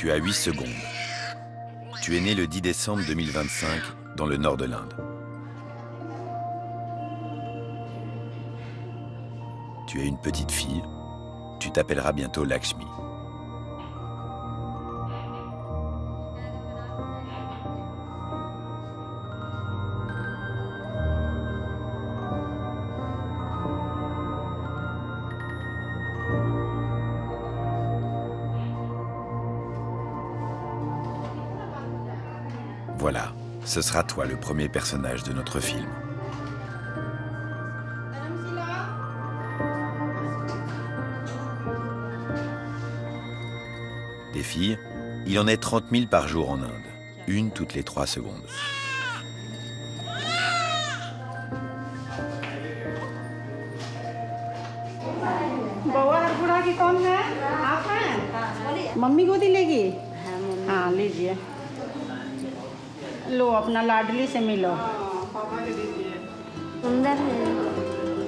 Tu as 8 secondes. Tu es né le 10 décembre 2025 dans le nord de l'Inde. Tu es une petite fille. Tu t'appelleras bientôt Lakshmi. Voilà, ce sera toi le premier personnage de notre film. Des filles, il en est 30 000 par jour en Inde, une toutes les 3 secondes. Mummy गोदी लेगी हाँ लीजिए लो अपना लाडली से मिलो सुंदर है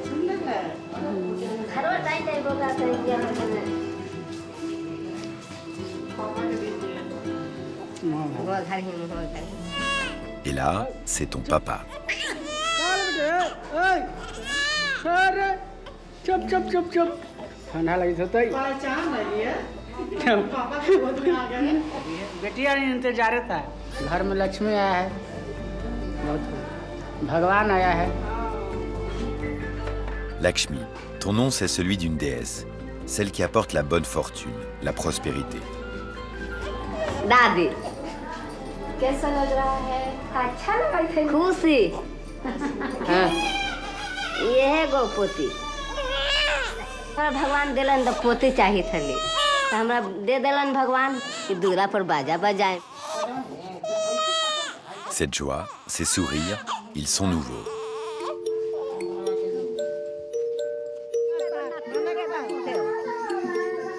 सुंदर है Et là, c'est ton papa. ठंडा लगी तो बेटिया इंतजार था घर में लक्ष्मी आया है बहुत भगवान आया है Lakshmi, ton nom c'est celui d'une déesse, celle qui apporte la bonne fortune, la prospérité. दादी कैसा लग रहा है अच्छा लग रहा है खुशी ये है गो पोती भगवान दिलन तो पोती चाहिए थली तो हमरा दे दिलन भगवान कि दूरा पर बाजा बजाए Cette joie, ces sourires, ils sont nouveaux.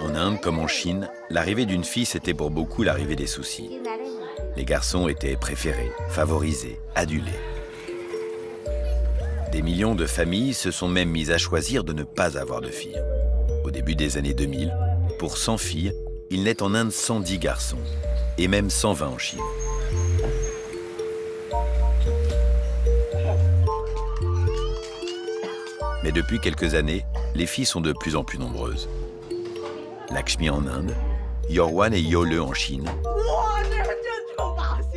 En Inde comme en Chine, l'arrivée d'une fille c'était pour beaucoup l'arrivée des soucis. Les garçons étaient préférés, favorisés, adulés. Des millions de familles se sont même mises à choisir de ne pas avoir de filles. Au début des années 2000, pour 100 filles, il naît en Inde 110 garçons, et même 120 en Chine. Mais depuis quelques années, les filles sont de plus en plus nombreuses. Lakshmi en Inde, Yorwan et Yole en Chine.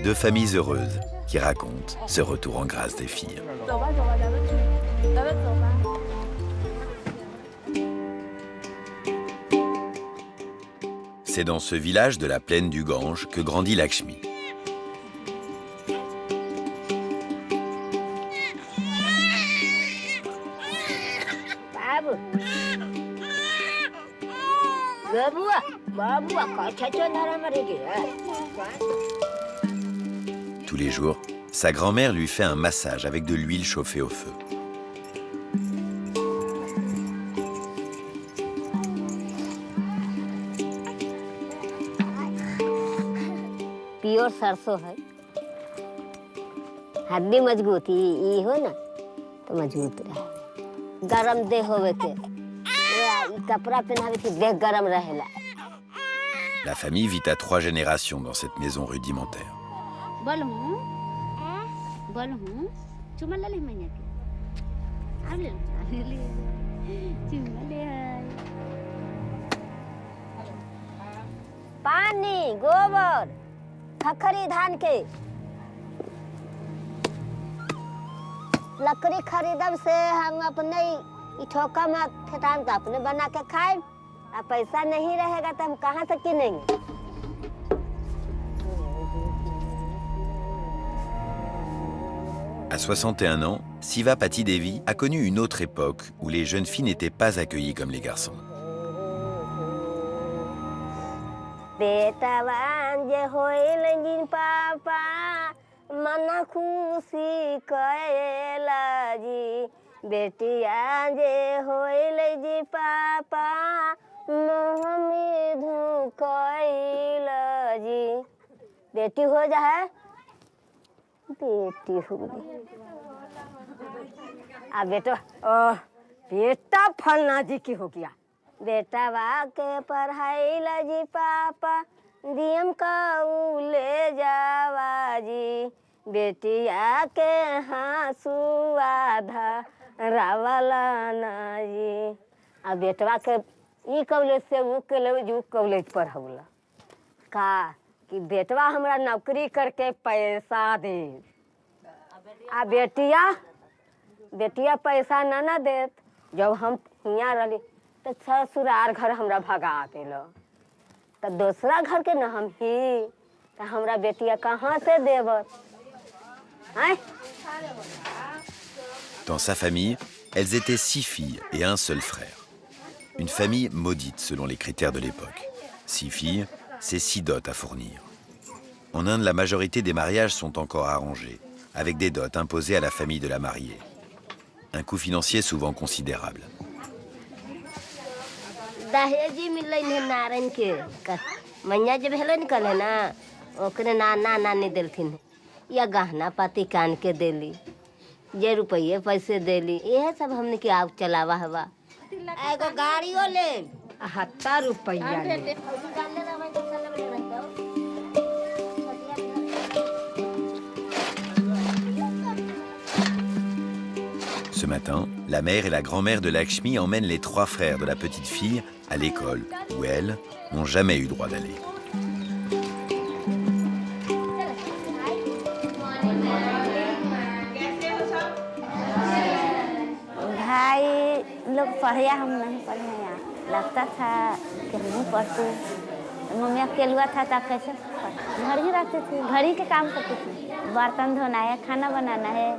Deux familles heureuses qui racontent ce retour en grâce des filles. C'est dans ce village de la plaine du Gange que grandit Lakshmi. Tous les jours, sa grand-mère lui fait un massage avec de l'huile chauffée au feu. Pure सरसों है हड्डी मजबूती ये हो ना तो मजबूत रहे गरम देह होवे के कपड़ा पहनावे के देह गरम रहेला. La famille vit à 3 générations dans cette maison rudimentaire. पानी गोबर खखरी धान के लकड़ी खरीदब से हम अपने ठोका में खेतान का अपने बना के खाए अब पैसा नहीं रहेगा तो हम कहाँ से किनेंगे. À 61 ans, Siva Pati Devi a connu une autre époque où les jeunes filles n'étaient pas accueillies comme les garçons. बेटावान जे होइल जिन पापा मना खुशी कएला जी बेटिया जे होइल जी पापा मोह में धुकैला जी बेटी हो जाए बेटी हो गई आ बेटा बेटा फलना जी की हो गया बेटा के पढ़ाई जी पापा दियम का ले जावा जी, बेटिया के हाँसुआ धा रावला ना जी। आ बेटवा के ई कॉलेज से ऊ कॉलेज ऊ कॉलेज पढ़ौला का कि बेटवा हमरा नौकरी करके पैसा दे। आ बेटिया पैसा ना देत। जब हम हियाँ रही तो ससुरार घर हमरा भगा दिल, तो दूसरा घर के न हम ही, तो हमरा बेटिया कहाँ से देवत? Dans sa famille, elles étaient 6 filles et un seul frère. Une famille maudite selon les critères de l'époque. 6 filles, c'est 6 dots à fournir. En Inde, la majorité des mariages sont encore arrangés, avec des dots imposées à la famille de la mariée. Un coût financier souvent considérable. दहेजी मिले नारायण के मैया जब हेलो निकल है ना, ओकरे नाना नानी दिलथिन या गहना पाती कान के देली, जे रुपये पैसे देली, यह सब हमने के आव चलावा हवा। एगो गाड़ियों ले 70 रुपया ले। Ce matin, la mère et la grand-mère de Lakshmi emmènent les 3 frères de la petite fille à l'école où elles n'ont jamais eu droit d'aller. भाई लोग पढ़िया, हम नहीं पढ़े यहाँ। लगता था कि नहीं पढ़ती, मम्मी अकेलुआ था तब कैसे घर ही रहती थी, घर ही के काम करती थी। बर्तन धोना है, खाना बनाना है,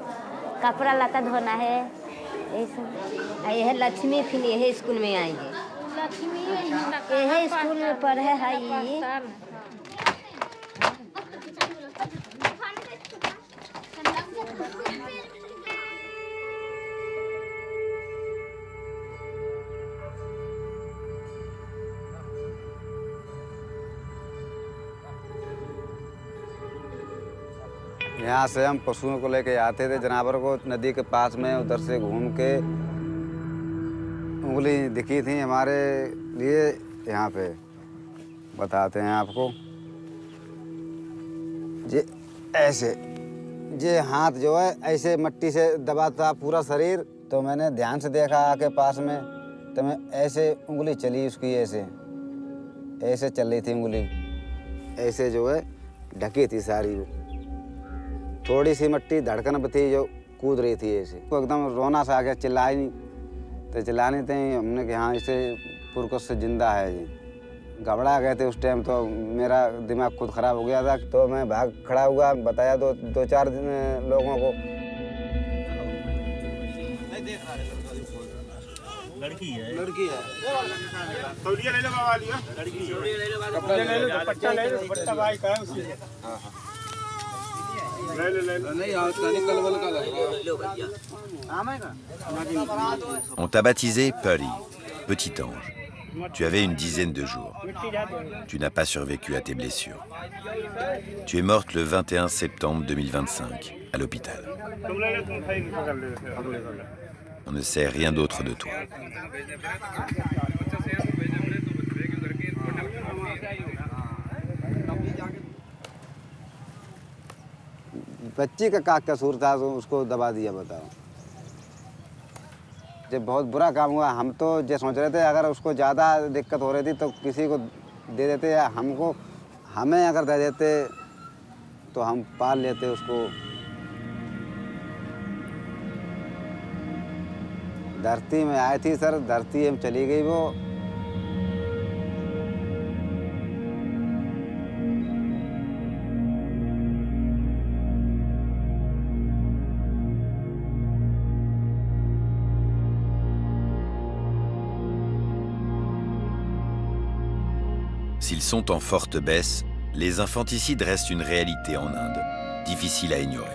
कपड़ा लता धोना है, यही सब। यह लक्ष्मी फिर यही स्कूल में आएंगे, यही स्कूल में पढ़े है। यहाँ से हम पशुओं को लेके आते थे, जानवर को नदी के पास में, उधर से घूम के उंगली दिखी थी हमारे लिए। यहाँ पे बताते हैं आपको, ये ऐसे ये हाथ जो है ऐसे मट्टी से दबाता पूरा शरीर। तो मैंने ध्यान से देखा आके पास में, तो मैं ऐसे उंगली चली उसकी, ऐसे चल रही थी उंगली, ऐसे जो है ढकी थी सारी। वो थोड़ी सी मट्टी धड़कन थी जो कूद रही थी ऐसे, वो एकदम रोना सा आ गया, चिल्लाई नहीं। तो चिल्लाने थे हमने कि हाँ इसे पुरकस से जिंदा है जी। घबरा गए थे उस टाइम, तो मेरा दिमाग खुद खराब हो गया था। तो मैं भाग खड़ा हुआ, बताया दो चार लोगों को। लड़की है तौलिया ले लो बाबा, लिया लड़की कपड़ा ले लो, दुपट्टा ले लो, दुपट्टा भाई का है उसी। हां नहीं कलवल का On t'a baptisé Pari, petit ange. Tu avais une dizaine de jours. Tu n'as pas survécu à tes blessures. Tu es morte le 21 septembre 2025 à l'hôpital. On ne sait rien d'autre de toi. बच्ची का क्या कसूर था तो उसको दबा दिया, बताओ। जब बहुत बुरा काम हुआ, हम तो ये सोच रहे थे अगर उसको ज़्यादा दिक्कत हो रही थी तो किसी को दे देते, या हमें अगर दे देते तो हम पाल लेते उसको। धरती में आई थी सर, धरती में चली गई वो। S'ils sont en forte baisse, les infanticides restent une réalité en Inde, difficile à ignorer.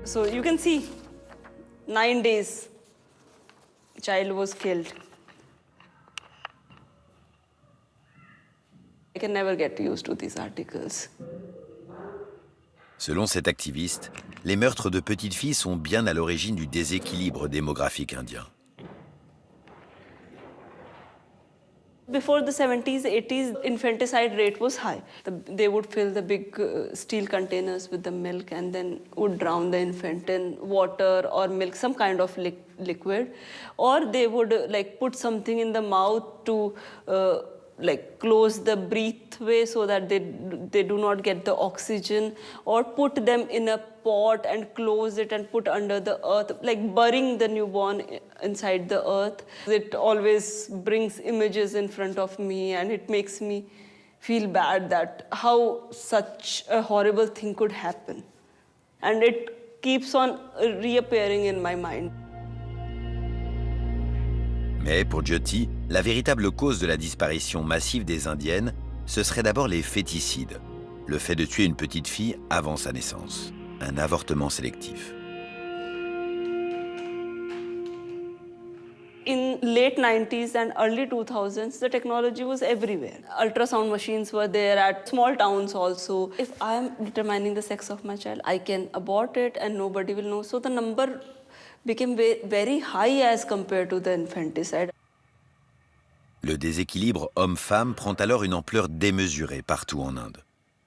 So you can see 9 days child was killed. I can never get used to these articles. Selon cet activiste, les meurtres de petites filles sont bien à l'origine du déséquilibre démographique indien. Before the 70s, 80s, infanticide rate was high. They would fill the big steel containers with the milk and then would drown the infant in water or milk, some kind of liquid. Or they would like put something in the mouth to like close the breathway so that they do not get the oxygen, or put them in a pot and close it and put under the earth, like burying the newborn inside the earth. It always brings images in front of me, and it makes me feel bad that how such a horrible thing could happen. And it keeps on reappearing in my mind. Mais pour Jyoti, la véritable cause de la disparition massive des Indiennes, ce serait d'abord les féticides, le fait de tuer une petite fille avant sa naissance, un avortement sélectif. In late 90s and early 2000s, the technology was everywhere. Ultrasound machines were there at small towns also. If I am determining the sex of my child, I can abort it and nobody will know. So the number became very high as compared to the infanticide. Le déséquilibre homme-femme prend alors une ampleur démesurée partout en Inde.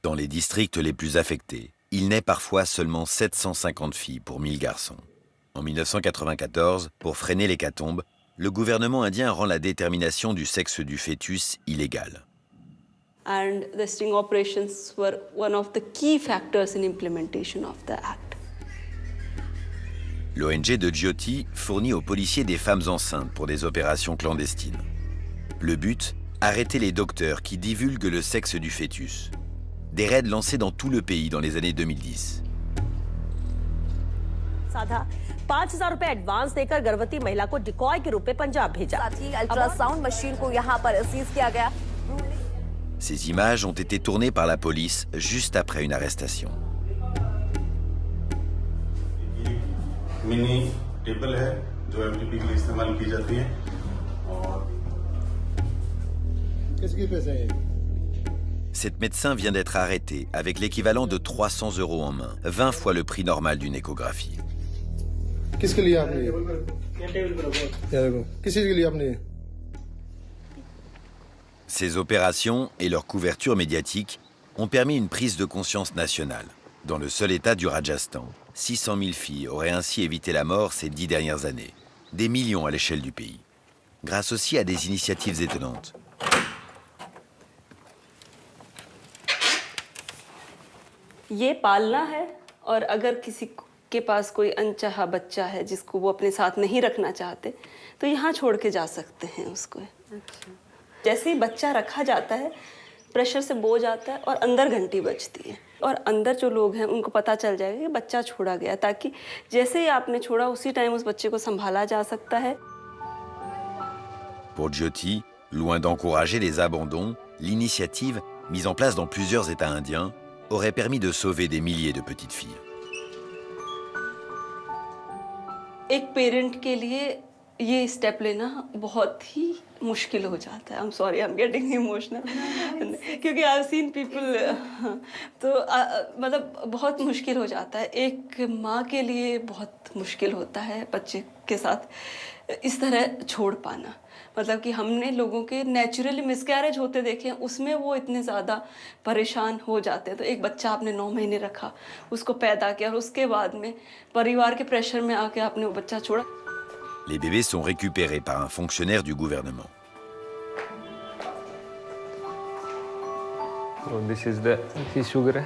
Dans les districts les plus affectés, il naît parfois seulement 750 filles pour 1000 garçons. En 1994, pour freiner l'hécatombe, le gouvernement indien rend la détermination du sexe du fœtus illégale. And the sting operations were one of the key factors in implementation of the act. L'ONG de Jyoti fournit aux policiers des femmes enceintes pour des opérations clandestines. Le but, arrêter les docteurs qui divulguent le sexe du fœtus. Des raids lancés dans tout le pays dans les années 2010. साधा 5,000 रुपए एडवांस देकर गर्भवती महिला को डिकॉय के रूप में पंजाब भेजा। साथ ही अल्ट्रासाउंड मशीन को यहां पर सीज किया गया। Ces images ont été tournées par la police juste après une arrestation. Mini table है जो एमटीपी के लिए इस्तेमाल की जाती है और किसकी पैसे है? Cette médecin vient d'être arrêtée avec l'équivalent de 300 € en main, 20 fois le prix normal d'une échographie. किसके लिए आपने ये देखो किस चीज के लिए आपने ये? Ces opérations et leur couverture médiatique ont permis une prise de conscience nationale. Dans le seul état du Rajasthan, 600 000 filles auraient ainsi évité la mort ces 10 dernières années. Des millions à l'échelle du pays. Grâce aussi à des initiatives étonnantes. ये पालना है, और अगर किसी के पास कोई अनचाहा बच्चा है जिसको वो अपने साथ नहीं रखना चाहते, तो यहाँ छोड़ के जा सकते हैं उसको। जैसे ही बच्चा रखा जाता है, प्रेशर से बोझ आता है और अंदर घंटी बजती है, और अंदर जो लोग हैं उनको पता चल जाएगा कि बच्चा छोड़ा गया, ताकि जैसे ही आपने छोड़ा उसी टाइम उस बच्चे को संभाला जा सकता है। Pour Jyoti, loin d'encourager les abandons, l'initiative, mise en place dans plusieurs États indiens, aurait permis de sauver des milliers de petites filles. एक पेरेंट के लिए ये स्टेप लेना बहुत ही मुश्किल हो जाता है। I'm sorry, I'm getting emotional क्योंकि I've seen people तो मतलब बहुत मुश्किल हो जाता है। एक माँ के लिए बहुत मुश्किल होता है बच्चे के साथ इस तरह छोड़ पाना। मतलब कि हमने लोगों के नेचुरली मिसकैरेज होते देखे हैं, उसमें वो इतने ज़्यादा परेशान हो जाते हैं। तो एक बच्चा आपने 9 महीने रखा, उसको पैदा किया, और उसके बाद में परिवार के प्रेशर में आके आपने वो बच्चा छोड़ा। Les bébés sont récupérés par un fonctionnaire du gouvernement. So this is the sugar है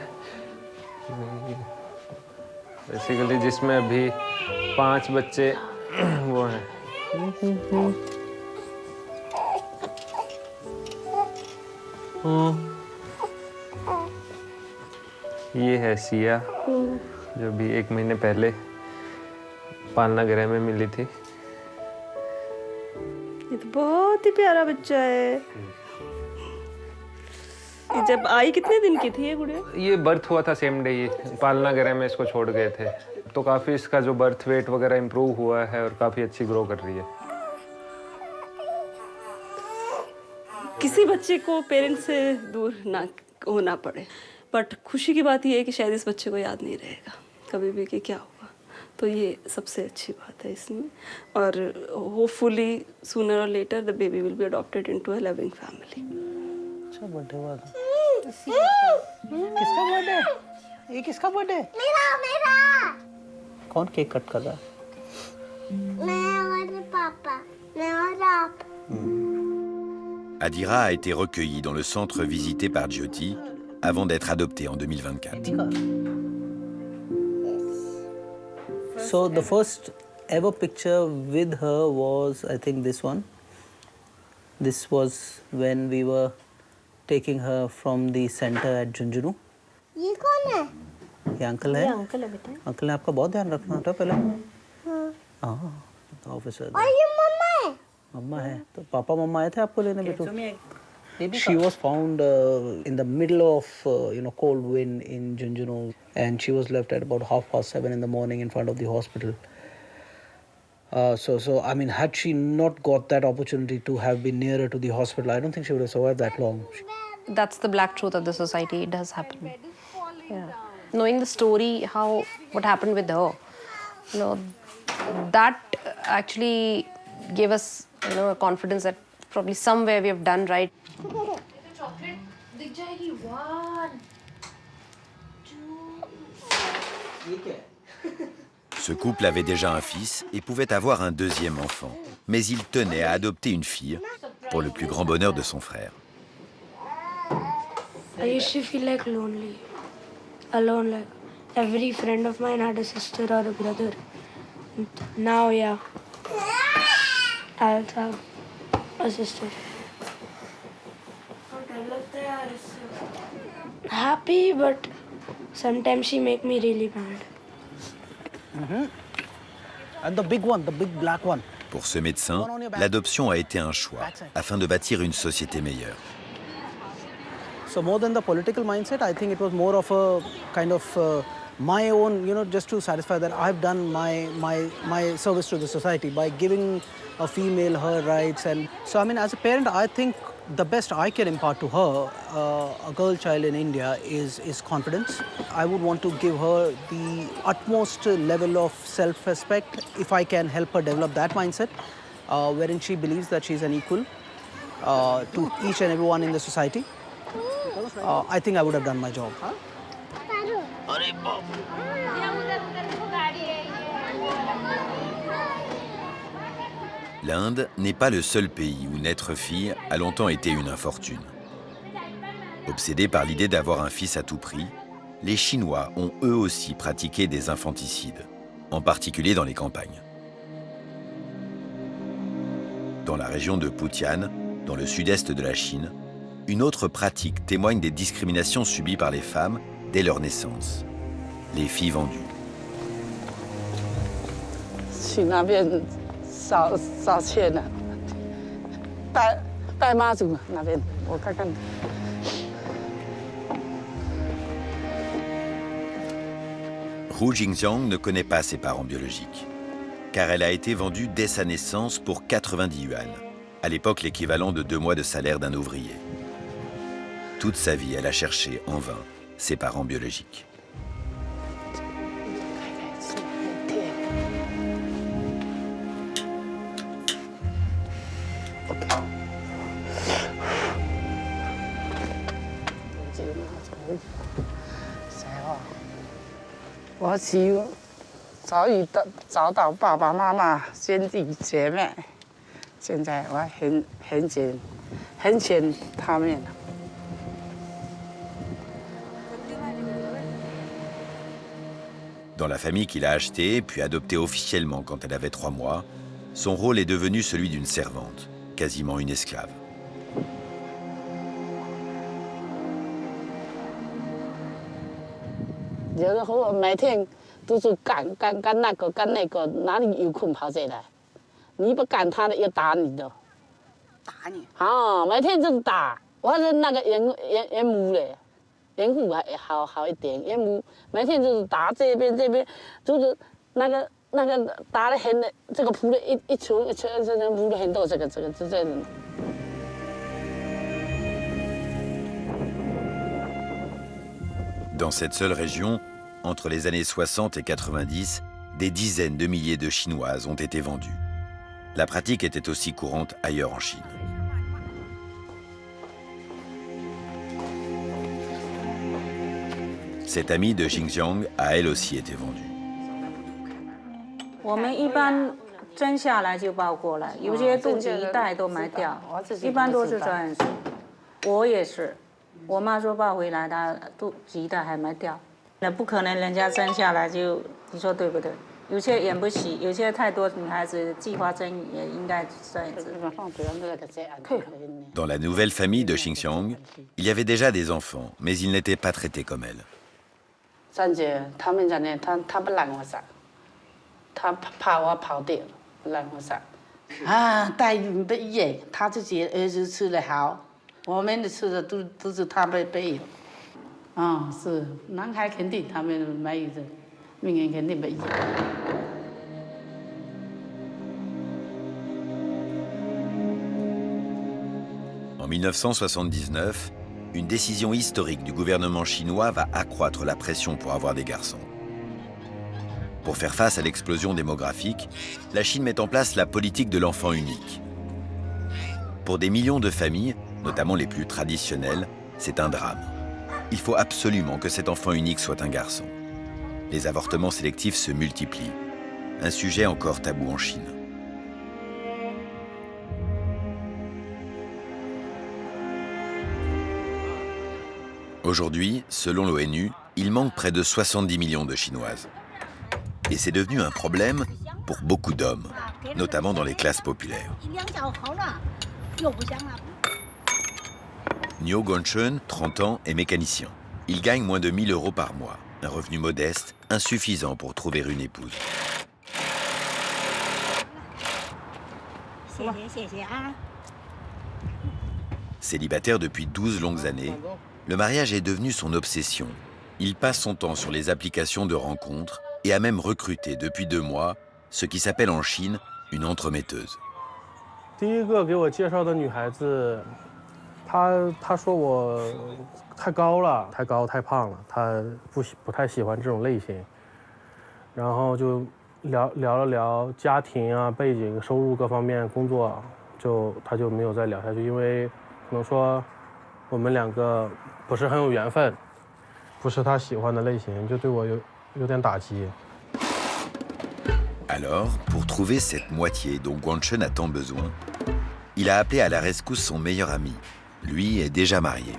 बेसिकली, जिसमें अभी 5 बच्चे वो हैं। ये है सिया, जो भी 1 महीने पहले पालना गृह में मिली थी। ये तो बहुत ही प्यारा बच्चा है। ये जब आई कितने दिन की थी ये गुड़िया? ये बर्थ हुआ था सेम डे, ये पालना गृह में इसको छोड़ गए थे। तो काफ़ी इसका जो बर्थ वेट वगैरह इम्प्रूव हुआ है और काफ़ी अच्छी ग्रो कर रही है। किसी किसी बच्चे को पेरेंट्स से दूर ना होना पड़े। बट खुशी की बात ये है कि शायद इस बच्चे को याद नहीं रहेगा कभी भी कि क्या हुआ, तो ये सबसे अच्छी बात है इसमें। और होपफुली सूनर और later the baby will be adopted into a loving family. अच्छा बर्थडे वाला किसका बर्थडे? ये किसका बर्थडे? मेरा। कौन केक कट कर रहा है? मैं और पापा, मैं और आप। Adira a été recueillie dans le centre visité par Jyoti avant d'être adoptée en 2024. So the first ever picture with her was, I think, this one. This was when we were taking her from the center at Junjunu. ये कौन है? ये अंकल है। ये अंकल है बेटा। अंकल ने आपका बहुत ध्यान रखना था पहले। हाँ, ऑफिसर। और ये मम्मा है। मम्मा है, तो पापा मम्मा आए थे आपको लेने बेटू। She was found in the middle of cold wind in Junjunu, and she was left at about 7:30 in the morning in front of the hospital. So I mean, had she not got that opportunity to have been nearer to the hospital, I don't think she would have survived that long. That's the black truth of the society. It does happen. Yeah. Knowing the story, what happened with her, that actually gave us, a confidence that probably somewhere we have done right. Ce couple avait déjà un fils et pouvait avoir un deuxième enfant, mais il tenait à adopter une fille pour le plus grand bonheur de son frère. I used to feel like lonely, alone, like every friend of mine had a sister or a brother. Now, yeah, I also have a sister. Happy, but sometimes she make me really mad. And the big one, the big black one. Pour ce médecin, l'adoption a été un choix afin de bâtir une société meilleure. So more than the political mindset, I think it was more of a kind of my own, just to satisfy that I've done my service to the society by giving a female her rights. And so, I mean, as a parent, I think the best I can impart to her, a girl child in India, is confidence. I would want to give her the utmost level of self-respect if I can help her develop that mindset, wherein she believes that she's an equal to each and everyone in the society. I think I would have done my job. L'Inde n'est pas le seul pays où naître fille a longtemps été une infortune. Obsédés par l'idée d'avoir un fils à tout prix, les Chinois ont eux aussi pratiqué des infanticides, en particulier dans les campagnes. Dans la région de Putian, dans le sud-est de la Chine, une autre pratique témoigne des discriminations subies par les femmes dès leur naissance. Les filles vendues. Hu Jingjiang ne connaît pas ses parents biologiques, car elle a été vendue dès sa naissance pour 90 yuan, à l'époque l'équivalent de 2 mois de salaire d'un ouvrier. Toute sa vie, elle a cherché en vain ses parents biologiques. Dans la famille qu'il a achetée, puis adoptée officiellement quand elle avait 3 mois, son rôle est devenu celui d'une servante, quasiment une esclave. Dans cette seule région, entre les années 60 et 90, des dizaines de milliers de Chinoises ont été vendues. La pratique était aussi courante ailleurs en Chine. Cette amie de Xinjiang a elle aussi été vendue. 我们一般蒸下来就抱过来，有些肚子一带都买掉，一般都是这样子。我也是，我妈说抱回来，她肚子一带还买掉，那不可能人家蒸下来就，你说对不对？有些养不起，有些太多女孩子计划生育也应该这样子。Dans la nouvelle famille de Xinjiang, il y avait déjà des enfants, mais ils n'étaient pas traités comme elle. 三姐他们讲呢，他不让我上，他怕我跑掉，不让我上。啊，待遇不一样，他自己儿子吃得好，我们的吃的都是他们背有。啊，是男孩肯定他们没有的，命运肯定不一样。En 1979, une décision historique du gouvernement chinois va accroître la pression pour avoir des garçons. Pour faire face à l'explosion démographique, la Chine met en place la politique de l'enfant unique. Pour des millions de familles, notamment les plus traditionnelles, c'est un drame. Il faut absolument que cet enfant unique soit un garçon. Les avortements sélectifs se multiplient. Un sujet encore tabou en Chine. Aujourd'hui, selon l'ONU, il manque près de 70 millions de Chinoises. Et c'est devenu un problème pour beaucoup d'hommes, notamment dans les classes populaires. Niu Gongchen, 30 ans, est mécanicien. Il gagne moins de 1 000 € par mois, un revenu modeste, insuffisant pour trouver une épouse. Célibataire depuis 12 longues années, le mariage est devenu son obsession. Il passe son temps sur les applications de rencontres et a même recruté depuis 2 mois ce qui s'appelle en Chine une entremetteuse. 第一个给我介绍的女孩子，她说我太高了，太高太胖了，她不太喜欢这种类型。然后就聊了聊家庭啊、背景、收入各方面、工作，她就没有再聊下去，因为可能说我们两个不是很有缘分，不是她喜欢的类型，就对我有点打击。 Alors, pour trouver cette moitié dont Guangchen a tant besoin, il a appelé à la rescousse son meilleur ami. Lui est déjà marié.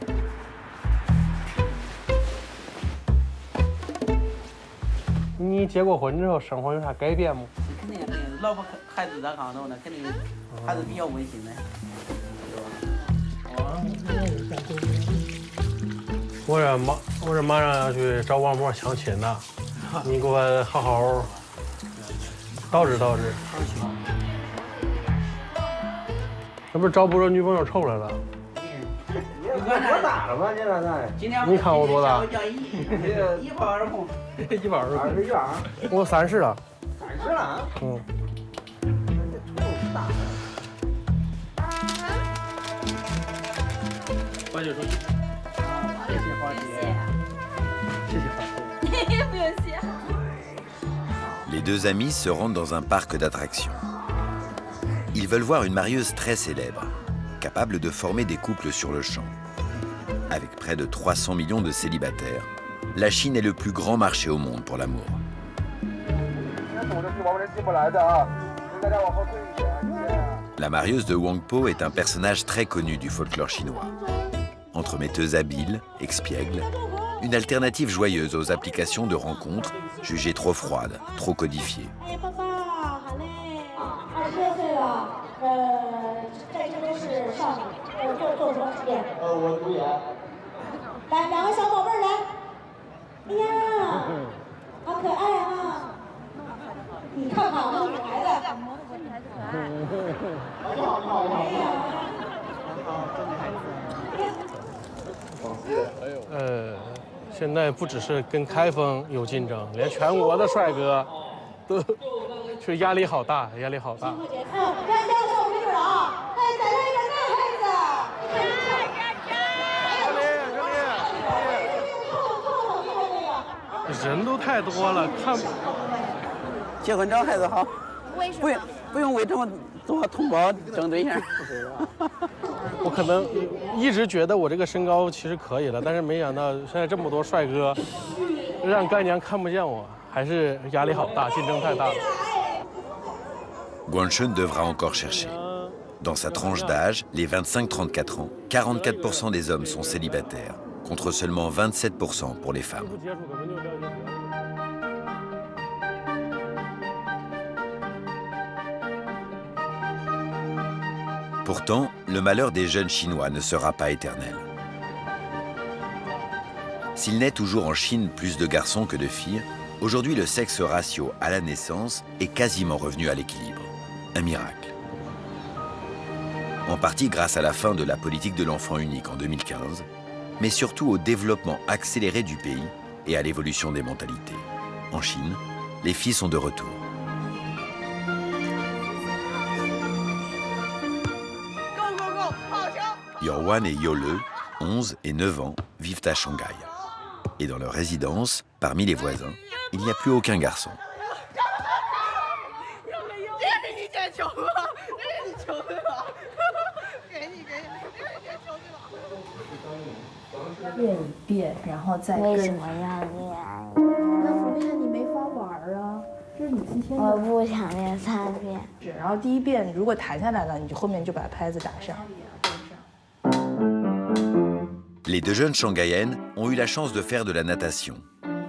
你结过婚之后，生活有啥改变吗？肯定没有，老婆孩子在炕头呢，肯定还是比较温馨的。我这马上要去找王默相亲呢，你给我好好捯饬捯饬。那不是找不着女朋友臭来了？多大了吧？你这是？你看我多大120公？120。我30了。30了？嗯。花姐出去。谢谢花姐。谢谢花姐。不用谢。Les deux amis se rendent dans un parc d'attractions. Ils veulent voir une marieuse très célèbre, capable de former des couples sur le champ. Avec près de 300 millions de célibataires, la Chine est le plus grand marché au monde pour l'amour. La marieuse de Wang Po est un personnage très connu du folklore chinois. Entremetteuse habile, expiègle, une alternative joyeuse aux applications de rencontres jugées trop froides, trop codifiées. ”现在不只是跟开封有竞争，连全国的帅哥都，就压力好大，压力好大。人都太多了，看。结婚找孩子好，为什么？不用为这么多同胞争对象。我可能一直觉得我这个身高其实可以了，但是没想到现在这么多帅哥，让干娘看不见我，还是压力好大，竞争太大了。Guangchun devra encore chercher. Dans sa tranche d'âge, les 25-34 ans, 44% des hommes sont célibataires, contre seulement 27% pour les femmes. Pourtant, le malheur des jeunes Chinois ne sera pas éternel. S'il naît toujours en Chine plus de garçons que de filles, aujourd'hui le sexe ratio à la naissance est quasiment revenu à l'équilibre. Un miracle. En partie grâce à la fin de la politique de l'enfant unique en 2015, mais surtout au développement accéléré du pays et à l'évolution des mentalités. En Chine, les filles sont de retour. Yorwan et Yole, 11 et 9 ans, vivent à Shanghai. Et dans leur résidence, parmi les voisins, il n'y a plus aucun garçon. 练一遍，然后再跟。为什么要练？那不练你没法玩啊！这是你今天的。我不想练3遍。然后第1遍如果弹下来了，你就后面就把拍子打上。Les 2 jeunes shanghaïennes ont eu la chance de faire de la natation,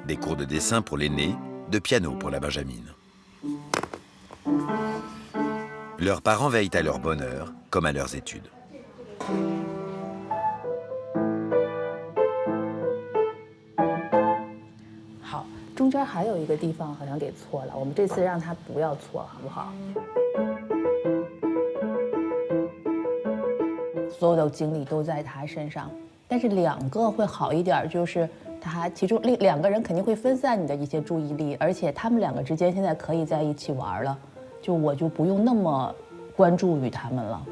des cours de dessin pour l'aînée, de piano pour la benjamine. Leurs parents veillent à leur bonheur comme à leurs études. 好，中间还有一个地方好像给错了，我们这次让他不要错，好不好？所有的精力都在他身上。 但是2个会好一点，就是他其中2个人肯定会分散你的一些注意力，而且他们2个之间现在可以在一起玩了，我就不用那么关注于他们了。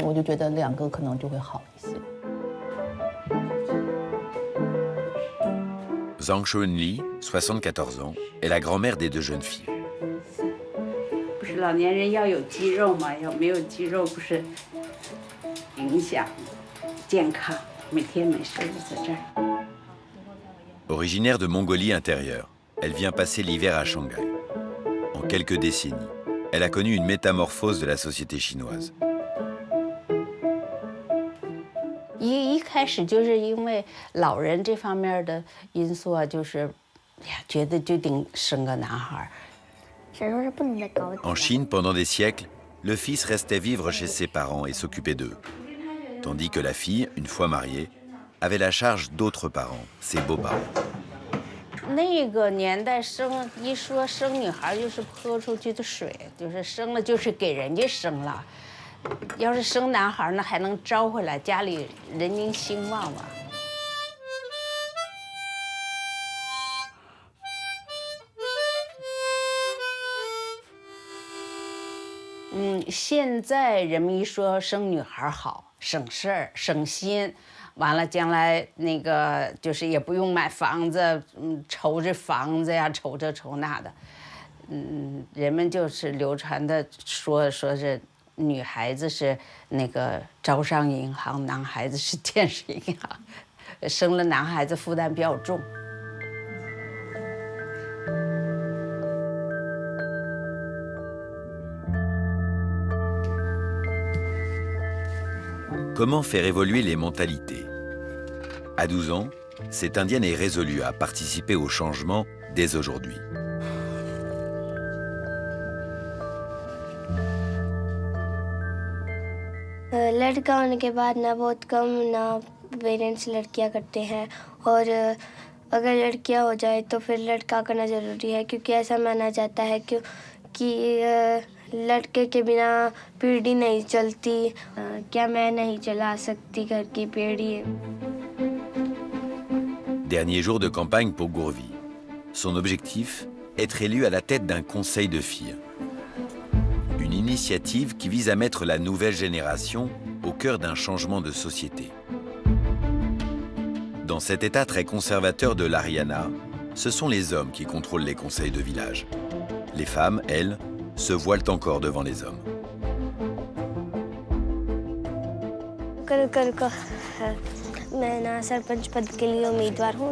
我就觉得2个可能就会好一些。Zhang Shunli, 74 ans, est la grand-mère des 2 jeunes filles. 不是老年人要有肌肉嘛？要没有肌肉不是影响 Originaire de Mongolie intérieure, elle vient passer l'hiver à Shanghai. En quelques décennies, elle a connu une métamorphose de la société chinoise. 一开始就是因为老人这方面的因素啊，就是觉得就得生个男孩。En Chine, pendant des siècles, le fils restait vivre chez ses parents et s'occupait d'eux. Tandis que la fille, une fois mariée, avait la charge d'autres parents, ses beaux-parents. 那个年代一说生女孩就是泼出去的水，就是生了就是给人家生了，要是生男孩那还能招回来，家里人丁兴旺嘛。现在人们一说生女孩好。 省事儿省心，完了将来那个就是也不用买房子，愁着房子呀，愁这愁那的，人们就是流传的说是女孩子是那个招商银行，男孩子是建设银行，生了男孩子负担比较重。 Comment faire évoluer les mentalités? À 12 ans, cette Indienne est résolue à participer au changement dès aujourd'hui. लड़का होने के बाद ना बहुत कम ना पेरेंट्स लड़कियां करते हैं और अगर लड़कियां हो जाए तो फिर लड़का करना ज़रूरी है क्योंकि ऐसा माना जाता है कि लड़के के बिना पीढ़ी नहीं चलती क्या मैं नहीं चला सकती घर की पीढ़ी। Dernier jour de campagne pour Gourvi. Son objectif, être élu à la tête d'un conseil de filles. Une initiative qui vise à mettre la nouvelle génération au cœur d'un changement de société. Dans cet état très conservateur de l'Haryana, ce sont les hommes qui contrôlent les conseils de village. Les femmes, elles, se voilent encore devant les hommes. मैं ना सरपंच पद के लिए उम्मीदवार हूँ।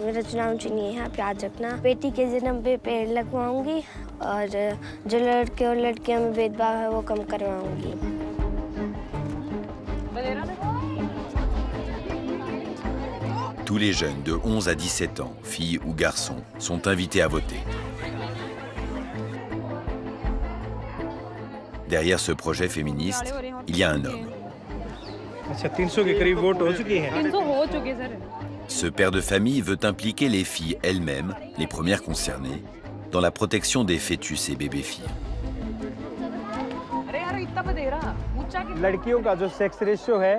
मेरा चुनाव चिन्ह है, आप याद रखना। बेटी के जन्म पे पेड़ लगवाऊंगी और जो लड़के और लड़कियों में भेदभाव है वो कम करवाऊंगी। Tous les jeunes de 11 à 17 ans, filles ou garçons, sont invités à voter. Derrière ce projet féministe, il y a un homme. अच्छा 300 के करीब वोट हो चुकी हैं। 300 हो चुके sir. Ce père de famille veut impliquer les filles elles-mêmes, les premières concernées, dans la protection des fœtus et bébés-filles. लड़कियों का जो सेक्स रेशियो है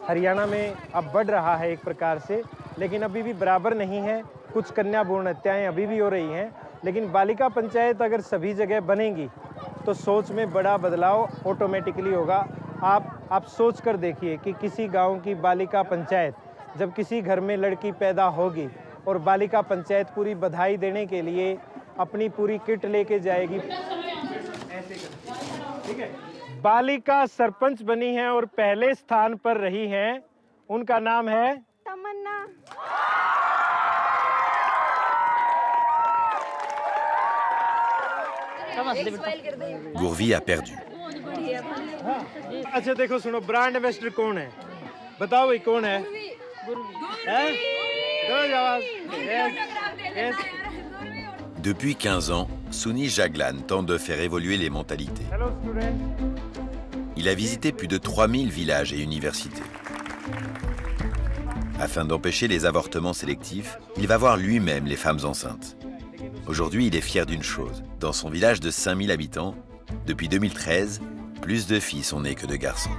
हरियाणा में अब बढ़ रहा है एक प्रकार से, लेकिन अभी भी बराबर नहीं है। कुछ कन्या भ्रूण हत्याएं अभी भी हो रही हैं, लेकिन बालिका पंचायत अगर सभी जगह बनेंगी तो सोच में बड़ा बदलाव ऑटोमेटिकली होगा। आप सोच कर देखिए कि किसी गांव की बालिका पंचायत जब किसी घर में लड़की पैदा होगी और बालिका पंचायत पूरी बधाई देने के लिए अपनी पूरी किट लेके जाएगी। ठीक है, बालिका सरपंच बनी है और पहले स्थान पर रही हैं, उनका नाम है तमन्ना। Gourvi a perdu. अच्छा देखो सुनो, ब्रांड एम्बेसडर कौन है? बताओ भाई कौन है? Depuis 15 ans, Souni Jaglan tente de faire évoluer les mentalités. Il a visité plus de 3000 villages et universités. Afin d'empêcher les avortements sélectifs, il va voir lui-même les femmes enceintes. Aujourd'hui, il est fier d'une chose. Dans son village de 5000 habitants, depuis 2013, plus de filles sont nées que de garçons.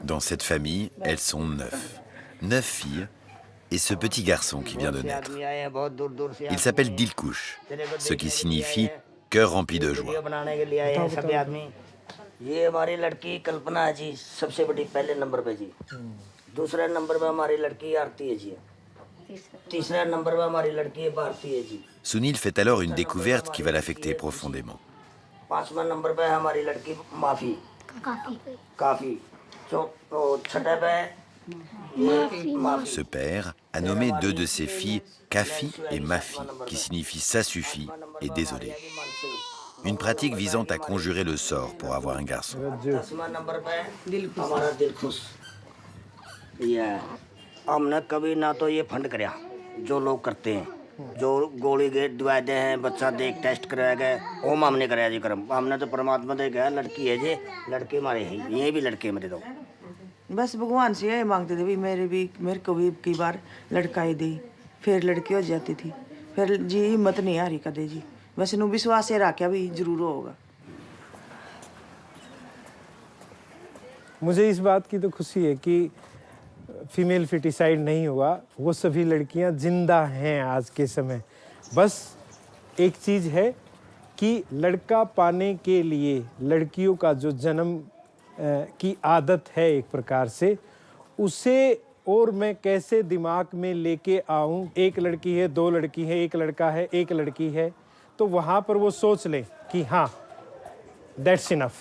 Dans cette famille, elles sont 9. 9 filles et ce petit garçon qui vient de naître. Il s'appelle Dilkouch, ce qui signifie « cœur rempli de joie ». ये हमारी लड़की कल्पना है जी, सबसे बड़ी पहले नंबर पे जी। दूसरे नंबर पे हमारी लड़की आरती है जी। तीसरे नंबर पे हमारी लड़की भारती है जी। Sunil fait alors une découverte qui va l'affecter profondément. पांचवें नंबर पे हमारी लड़की माफी काफी। छठे पे माफी। Ce père a nommé 2 de ses filles Kafi et Mafi, qui signifie ça suffit et désolé. Une pratique visant à conjurer le sort pour avoir un garçon. हमने कभी ना तो ये फंड कराया जो लोग करते हैं, जो गोली दिवाए हैं, बच्चा देख टेस्ट कराया गया, ओम हमने कराया जी कर्म। हमने तो परमात्मा दे गया लड़की है जी, लड़के हमारे हैं, ये भी लड़के मेरे दो। बस भगवान से ये मांगते थे भी मेरे को भी कई बार लड़का ही दे, फिर लड़की हो जाती थी, फिर जी हिम्मत नहीं आ रही कदे जी, बस इन्हों विश्वास से रखा भी जरूर होगा। मुझे इस बात की तो खुशी है कि फीमेल फिटिसाइड नहीं हुआ, वो सभी लड़कियां जिंदा हैं आज के समय। बस एक चीज़ है कि लड़का पाने के लिए लड़कियों का जो जन्म की आदत है एक प्रकार से, उसे और मैं कैसे दिमाग में लेके आऊं। एक लड़की है, 2 लड़की है, एक लड़का है, एक लड़की है, तो वहाँ पर वो सोच लें कि हाँ, that's enough.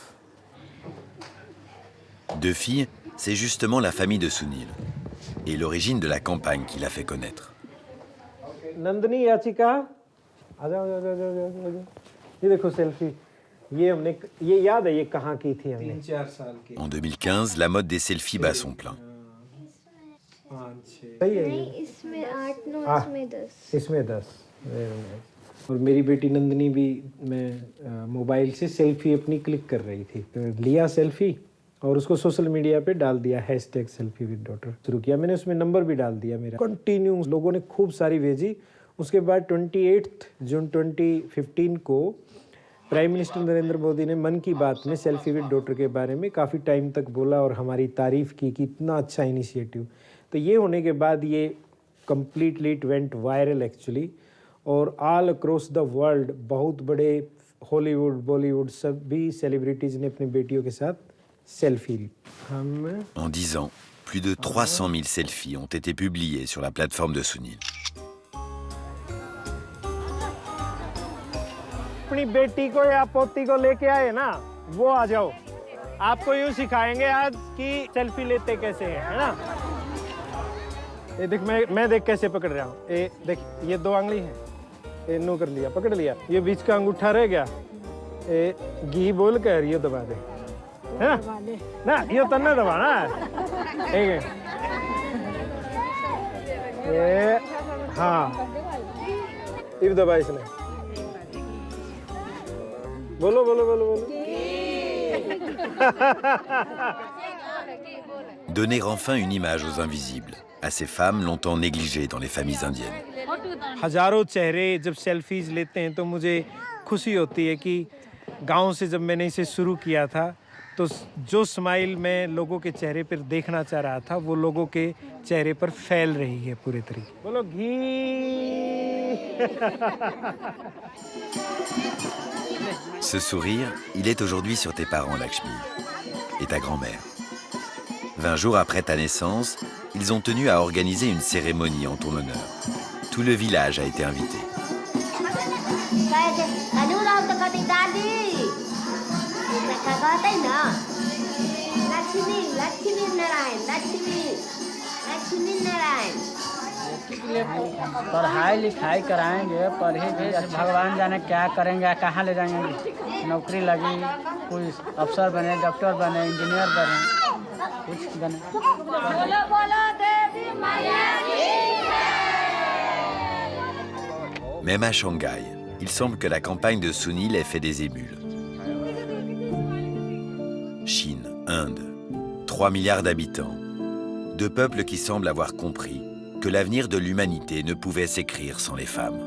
2 filles, c'est justement la famille de Sunil et l'origine de la campagne qu'il a fait connaître. Nandini याचिका, आ जाओ। ये देखो सेल्फी, ये याद है ये कहाँ की थी हमने? 3-4 साल की। En 2015, la mode des selfies bat son plein. इसमें 8, 9, इसमें 10। इसमें 10। और मेरी बेटी नंदनी भी, मैं मोबाइल से सेल्फी अपनी क्लिक कर रही थी, तो लिया सेल्फी और उसको सोशल मीडिया पे डाल दिया, #selfie_with_daughter शुरू किया। मैंने उसमें नंबर भी डाल दिया मेरा। कंटिन्यू लोगों ने खूब सारी भेजी। उसके बाद 28 जून 2015 को प्राइम मिनिस्टर नरेंद्र मोदी ने मन की बात में सेल्फी विद डॉटर के बारे में काफ़ी टाइम तक बोला और हमारी तारीफ़ की कि इतना अच्छा इनिशिएटिव। तो ये होने के बाद ये completely it went viral actually, और ऑल अक्रॉस द वर्ल्ड बहुत बड़े हॉलीवुड, बॉलीवुड सभी सेलिब्रिटीज़ ने अपनी बेटियों के साथ selfie En 10 ans, plus de 300 000 selfies ont été publiés sur la plateforme de Sunil. अपनी बेटी को या पोती को लेके आए ना, वो आ जाओ। आपको यूँ सिखाएंगे आज कि सेल्फी लेते कैसे हैं, है ना? ये देख, मैं देख कैसे पकड़ रहा हूँ। ये देख, ये 2 आंगली है, ये नो कर लिया, पकड़ लिया। ये बीच का अंगूठा रह गया, ये घी बोल कर ये दबा दे, है ना? ना ये तो ना दबाना है, ठीक है? ये हाँ, इब दबा इसने। बोलो बोलो बोलो बोलो। Donner enfin une image aux invisibles, à ces femmes longtemps négligées dans les familles indiennes. हजारों चेहरे जब सेल्फीज लेते हैं तो मुझे खुशी होती है कि गांव से जब मैंने इसे शुरू किया था तो जो स्माइल मैं लोगों के चेहरे पर देखना चाह रहा था वो लोगों के चेहरे पर फैल रही है पूरे तरीके। बोलो घी। Ce sourire, il est aujourd'hui sur tes parents, Lakshmi, et ta grand-mère. 20 jours après ta naissance, ils ont tenu à organiser une cérémonie en ton honneur. Tout le village a été invité. पढ़ाई लिखाई कराएंगे, पढ़ेंगे, भगवान जाने क्या करेंगे, कहाँ ले जाएंगे। नौकरी लगी, कोई अफसर बने, डॉक्टर बने, इंजीनियर बने, कुछ बने। Même à Shanghai, il semble que la campagne de Sunil ait fait des émules. Chine, Inde, 3 milliards d'habitants, 2 peuples qui semblent avoir compris que l'avenir de l'humanité ne pouvait s'écrire sans les femmes.